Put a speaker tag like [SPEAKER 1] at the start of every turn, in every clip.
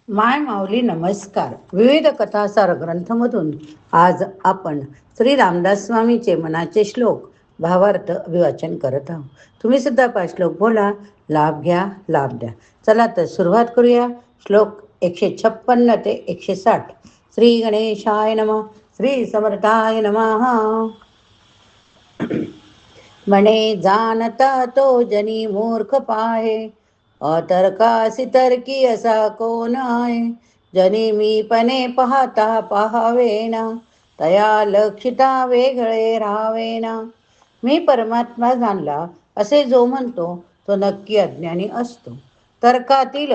[SPEAKER 1] माय माऊली नमस्कार. विविध कथासार ग्रंथमधून आज आपण श्री रामदास स्वामींचे मनाचे श्लोक भावार्थ अभिवाचन करत आहोत. तुम्ही सुद्धा 5 श्लोक बोला, लाभ घ्या, लाभ द्या. चला तर सुरुवात करूया. श्लोक 156 ते 160. श्री गणेशाय नमः. श्री समर्थाय नमः. म्हणे जाणता तो जनी मूर्ख पाहे, अतर्कासी तर्की असा कोण आहे. जनी मी पणे पाहता पाहावेना, तया लक्षिता वेगळे राहावेना. मी परमात्मा जाणला असे जो म्हणतो तो नक्की अज्ञानी असतो. तर्कातील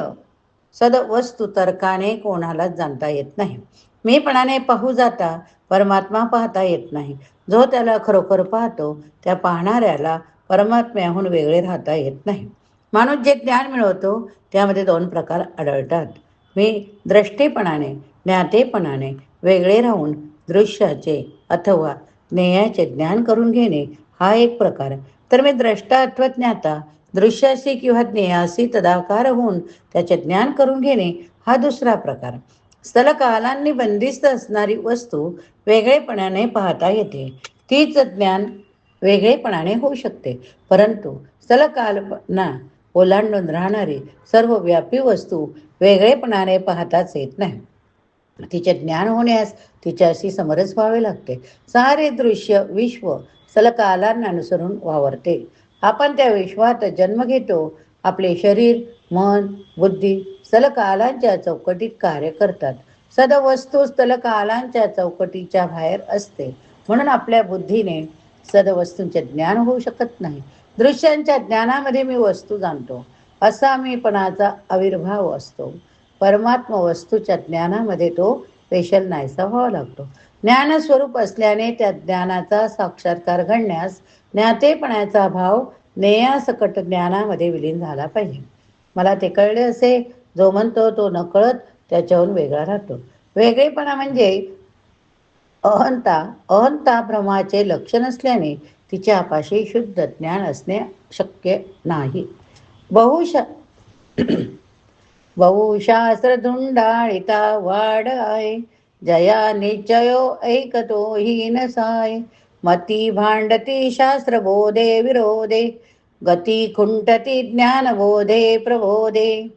[SPEAKER 1] सदवस्तू तर्काने कोणालाच जाणता येत नाही. मीपणाने पाहू जाता परमात्मा पाहता येत नाही. जो त्याला खरोखर पाहतो त्या पाहणाऱ्याला परमात्म्याहून वेगळे राहता येत नाही. माणूस जे ज्ञान मिळवतो त्यामध्ये 2 प्रकार आढळतात. मी द्रष्टेपणाने, ज्ञातेपणाने वेगळे राहून दृश्याचे अथवा ज्ञेयाचे ज्ञान करून घेणे हा एक प्रकार. तर मी द्रष्टा अथवा ज्ञाता दृश्याशी किंवा ज्ञेयाशी तदाकार होऊन त्याचे ज्ञान करून घेणे हा दुसरा प्रकार. स्थलकालांनी बंदिस्त असणारी वस्तू वेगळेपणाने पाहता येते. तीच ज्ञान वेगळेपणाने होऊ शकते. परंतु स्थलकालना ओलांडून राहणारी सर्वव्यापी वस्तू वेगळेपणाने पाहताच येत नाही. तिचे ज्ञान होण्यास तिच्याशी समरस व्हावे लागते. सारे दृश्य विश्व स्थलकालांना अनुसरून वावरते. आपण त्या विश्वात जन्म घेतो. आपले शरीर, मन, बुद्धी स्थलकालांच्या चौकटीत कार्य करतात. सदवस्तू स्थलकालांच्या चौकटीच्या बाहेर असते. म्हणून आपल्या बुद्धीने सदवस्तूंचे ज्ञान होऊ शकत नाही. दृश्यांच्या ज्ञानामध्ये मी वस्तू जाणतो असा मीपणाचा आविर्भाव असतो. परमात्मा वस्तूच्या ज्ञानामध्ये तो पेशल नाहीसा व्हावा लागतो. ज्ञानस्वरूप असल्याने त्या ज्ञानाचा साक्षात्कार घडण्यास ज्ञातेपणाचा भाव ज्ञेयासकट ज्ञानामध्ये विलीन झाला पाहिजे. मला ते कळले असे जो म्हणतो तो नकळत त्याच्याहून वेगळा राहतो. वेगळेपणा म्हणजे अहंता भ्रमाचे लक्षण असल्याने तिच्यापाशी शुद्ध ज्ञान असणे शक्य नाही. बहुशास्त्र धुंडाळिता वाड आहे, जया निश्चयो ऐकतो हीन साय. मती भांडती शास्त्र बोधे विरोधे, गती खुंटती ज्ञान बोधे प्रबोधे.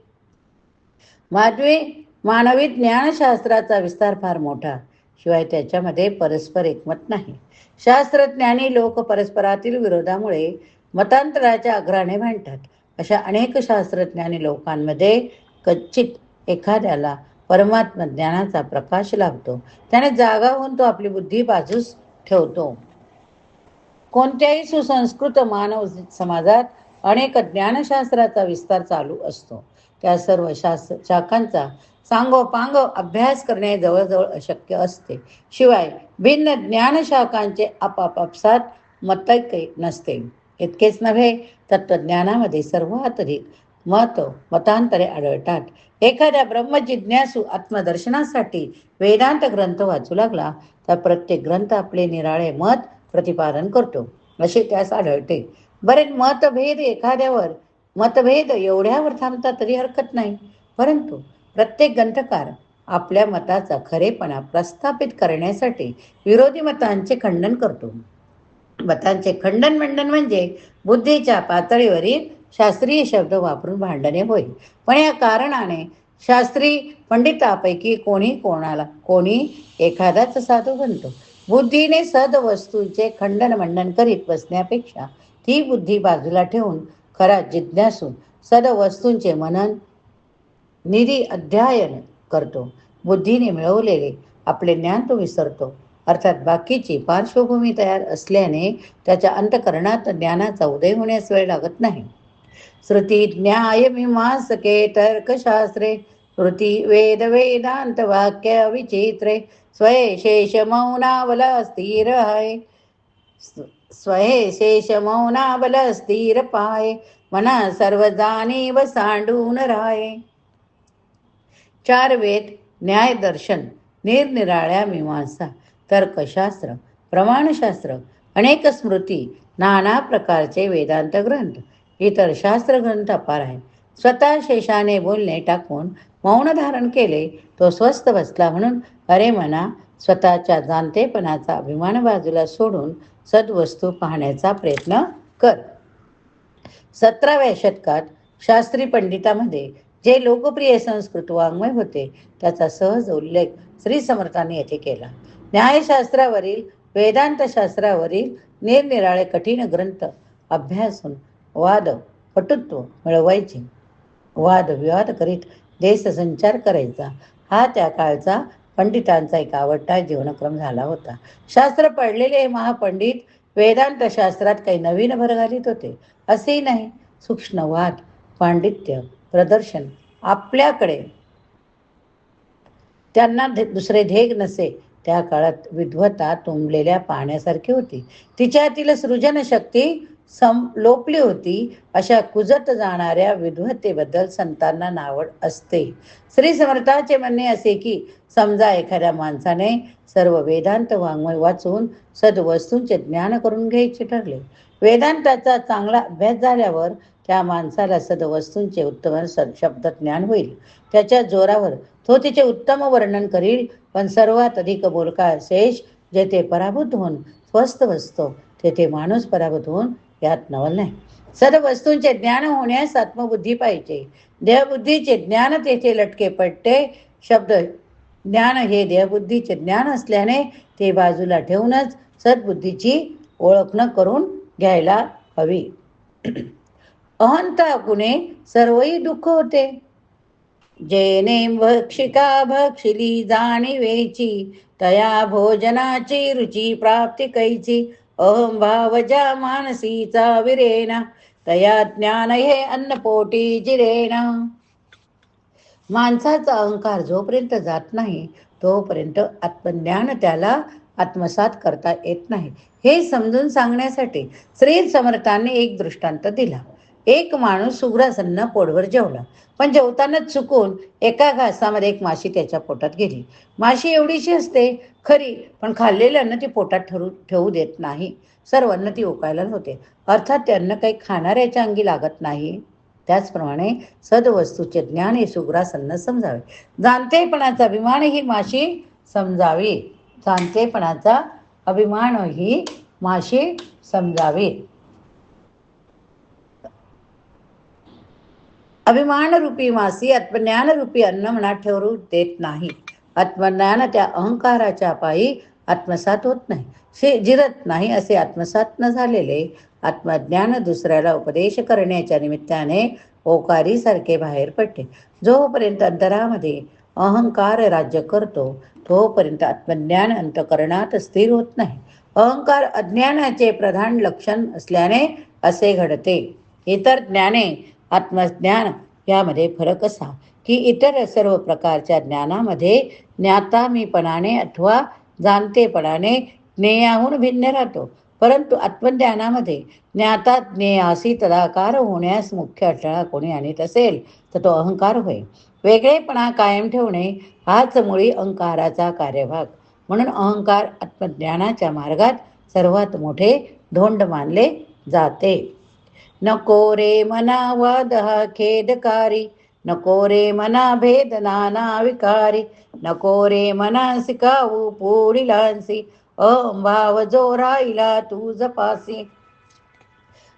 [SPEAKER 1] मानवी ज्ञानशास्त्राचा विस्तार फार मोठा, शिवाय त्याच्यामध्ये परस्पर एकमत नाही. शास्त्रज्ञानी लोक परस्परातील विरोधामुळे मतांतराच्या अग्राने भांडतात. अशा अनेक शास्त्रज्ञानी लोकांमध्ये कच्चित एखाद्याला परमात्मा ज्ञानाचा प्रकाश लागतो. त्याने जागा होऊन तो आपली बुद्धी बाजूस ठेवतो. कोणत्याही सुसंस्कृत मानव समाजात अनेक ज्ञानशास्त्राचा विस्तार चालू असतो. त्या सर्व शाखांचा सांगोपांग अभ्यास करणे जवळजवळ अशक्य असते. शिवाय भिन्न ज्ञानशाखांचे आपापसात मतैक्य नसते. इतकेच नव्हे, तत्वज्ञानामध्ये सर्वात अधिक मतांतरे आढळतात. एखाद्या ब्रह्मजिज्ञासू आत्मदर्शनासाठी वेदांत ग्रंथ वाचू लागला तर प्रत्येक ग्रंथ आपले निराळे मत प्रतिपादन करतो असे त्यास आढळते. बरेच मतभेद एवढ्यावर थांबतात तरी हरकत नाही. परंतु प्रत्येक ग्रंथकार आपल्या मताचा खरेपणा प्रस्थापित करण्यासाठी विरोधी मतांचे खंडन करतो. मतांचे खंडन मंडन म्हणजे बुद्धीच्या पातळीवरील शास्त्रीय शब्द वापरून भांडणे होय. पण या कारणाने शास्त्री पंडितापैकी कोणी एखादाच साधू बनतो. बुद्धीने सदवस्तूंचे खंडन मंडन करीत बसण्यापेक्षा ती बुद्धी बाजूला ठेवून खरा जिज्ञासू सदवस्तूंचे मनन निरी अध्ययन करतो. बुद्धीने मिळवलेले आपले ज्ञान तो विसरतो. अर्थात बाकीची पार्श्वभूमी तयार असल्याने त्याच्या अंतःकरणात ज्ञानाचा उदय होण्यास वेळ लागत नाही. श्रुती न्याय मीमांसके तर्कशास्त्रे, श्रुती वेद वेदांत वाक्य विचित्रे, स्वयशेष मौनावल स्थिर आहे, स्वयशेष मौनावल स्थिर पाय, मना सर्व जाणीव सांडून राहे. 4 वेद, न्याय दर्शन, निरनिराळ्या मीमांसा, तर्कशास्त्र, प्रमाणशास्त्र, अनेक स्मृती, नाना प्रकारचे वेदांत ग्रंथ, इतर शास्त्र ग्रंथ अपार आहेत. स्वतः शेषाने बोलणे टाकून मौन धारण केले. तो स्वस्थ बसला म्हणून अरे मना, स्वतःच्या जाणतेपणाचा अभिमान बाजूला सोडून सद्वस्तू पाहण्याचा प्रयत्न कर. 17व्या शतकात शास्त्री पंडितामध्ये जे लोकप्रिय संस्कृत वाङ्मय होते त्याचा सहज उल्लेख श्री समर्थांनी येथे केला. न्यायशास्त्रावरील, वेदांतशास्त्रावरील निरनिराळे कठीण ग्रंथ अभ्यासून वाद पटुत्व मिळवायचे. वादविवाद करीत देशसंचार करायचा हा त्या काळचा पंडितांचा एक आवडता जीवनक्रम झाला होता. शास्त्र पडलेले हे महापंडित वेदांत शास्त्रात काही नवीन भर घालीत होते असेही नाही. सूक्ष्म वाद, पांडित्य प्रदर्शन आपल्याकडे त्यांना दुसरे ध्येय नसे. त्या काळात विद्वता तुंबलेल्या पाण्यासारखी होती. तिच्यातील सृजन शक्ती लोपली होती. अशा कुजत जाणाऱ्या विद्वत्तेबद्दल संतांना नावड असते. श्री समर्थाचे म्हणणे असे की समजा एखाद्या माणसाने सर्व वेदांत वाङ्मय वाचून सद्वस्तूंचे ज्ञान करून घ्यायचे ठरले. वेदांताचा चांगला अभ्यास झाल्यावर त्या माणसाला सद्वस्तूंचे उत्तम शब्द ज्ञान होईल. त्याच्या जोरावर तो तिचे उत्तम वर्णन करील. पण सर्वात अधिक बोलका शेष जेथे पराभूत होऊन स्वस्थ बसतो तेथे माणूस पराभूत होऊन यात नवल नाही. सद्वस्तूंचे ज्ञान होण्यास आत्मबुद्धी पाहिजे. देहबुद्धीचे ज्ञान तेथे लटके पडते. शब्द ज्ञान हे देहबुद्धीचे ज्ञान असल्याने ते बाजूला ठेवूनच सद्बुद्धीची ओळख न करून घ्यायला हवी. अहंता गुणे सर्वही दुःख होते. जेने भक्षिका भक्षिली जाणीवेची, तया भोजनाची रुची प्राप्ती कैची. अहम भाव ज्या मानसीचा विरेना, तया ज्ञान हे अन्नपोटी जिरेना. माणसाचा अहंकार जोपर्यंत जात नाही तोपर्यंत आत्मज्ञान त्याला आत्मसात करता येत नाही. हे समजून सांगण्यासाठी श्री समर्थांनी एक दृष्टांत दिला. एक माणूस सुग्रासन्न पोटभर जेवला, पण जेवताना चुकून एका घासामध्ये एक माशी त्याच्या पोटात गेली. माशी एवढीशी असते खरी, पण खाल्लेलं अन्न ती पोटात ठेवू देत नाही. सर्व अन्न ती ओकायला होते. अर्थात ते अन्न काही खाणाऱ्याच्या अंगी लागत नाही. त्याचप्रमाणे सद्वस्तूचे ज्ञान हे सुग्रासन्न समजावे. जाणतेपणाचा अभिमान ही माशी समजावी. जाणतेपणाचा अभिमान ही माशी समजावी. अभिमान रूपी मासी आत्मज्ञान रूपी अन्न मनात ठेवू देत नाही. आत्मज्ञान त्या अहंकाराच्या पायी आत्मसात होत नाही, जिरत नाही. असे आत्मसात न झालेले आत्मज्ञान दुसऱ्याला उपदेश करण्याच्या निमित्ताने ओकारीसारखे बाहेर पडते. जोपर्यंत अंतरामध्ये अहंकार राज्य करतो तोपर्यंत आत्मज्ञान अंतःकरणात स्थिर होत नाही. अहंकार अज्ञानाचे प्रधान लक्षण असल्याने असे घडते. इतर ज्ञाने आत्मज्ञान यामध्ये फरक असा की इतर सर्व प्रकारच्या ज्ञानामध्ये ज्ञातामीपणाने अथवा जाणतेपणाने ज्ञेयाहून भिन्न राहतो. परंतु आत्मज्ञानामध्ये ज्ञाता ज्ञेयासी तदाकार होण्यास मुख्य अडथळा कोणी आणत असेल तर तो अहंकार होय. वेगळेपणा कायम ठेवणे हाच मुळी अहंकाराचा कार्यभाग. म्हणून अहंकार आत्मज्ञानाच्या मार्गात सर्वात मोठे धोंड मानले जाते. नको रे मना वाद हा खेदकारी, नको रे मना भेद नाना विकारी. नको रे मना सिकावू पुढीलांसी, अहंभाव जो राहिला तू जपासी.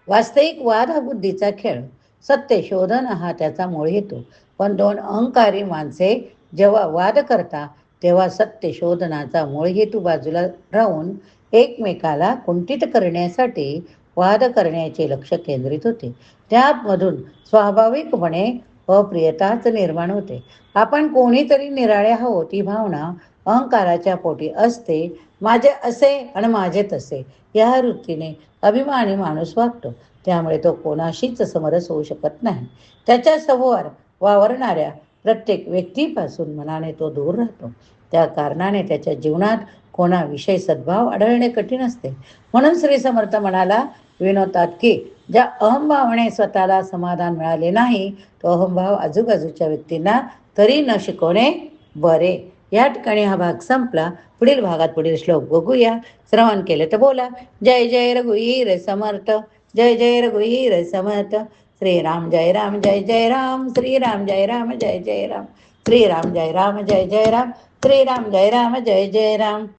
[SPEAKER 1] वास्तविक वाद हा बुद्धीचा खेळ. सत्य शोधन हा त्याचा मूळ हेतू. पण दोन अहंकारी माणसे जेव्हा वाद करता तेव्हा सत्य शोधनाचा मूळ हेतू बाजूला राहून एकमेकाला कुंठित करण्यासाठी वाद करण्याचे लक्ष केंद्रित होते. त्यामधून स्वाभाविकपणे अप्रियताच निर्माण होते. आपण कोणीतरी निराळे आहोत ही भावना अहंकाराच्या पोटी असते. माझे असे आणि माझे तसे या वृत्तीने अभिमानी माणूस वागतो. त्यामुळे तो कोणाशीच समरस होऊ शकत नाही. त्याच्या समोर वावरणाऱ्या प्रत्येक व्यक्तीपासून मनाने तो दूर राहतो. त्या कारणाने त्याच्या जीवनात कोणाविषयी सद्भाव आढळणे कठीण असते. म्हणून श्री समर्थ म्हणाला विनोतात की ज्या अहंभावाने स्वतःला समाधान मिळाले नाही तो अहंभाव आजूबाजूच्या व्यक्तींना तरी न शिकवणे बरे. या ठिकाणी हा भाग संपला. पुढील भागात पुढील श्लोक बघूया. श्रवण केले तर बोला. जय जय रघुवीर समर्थ, जय जय रघुवीर समर्थ. श्रीराम जय राम जय जय राम, श्रीराम जय राम जय जय राम, श्रीराम जय राम जय जय राम, श्रीराम जय राम जय जय राम.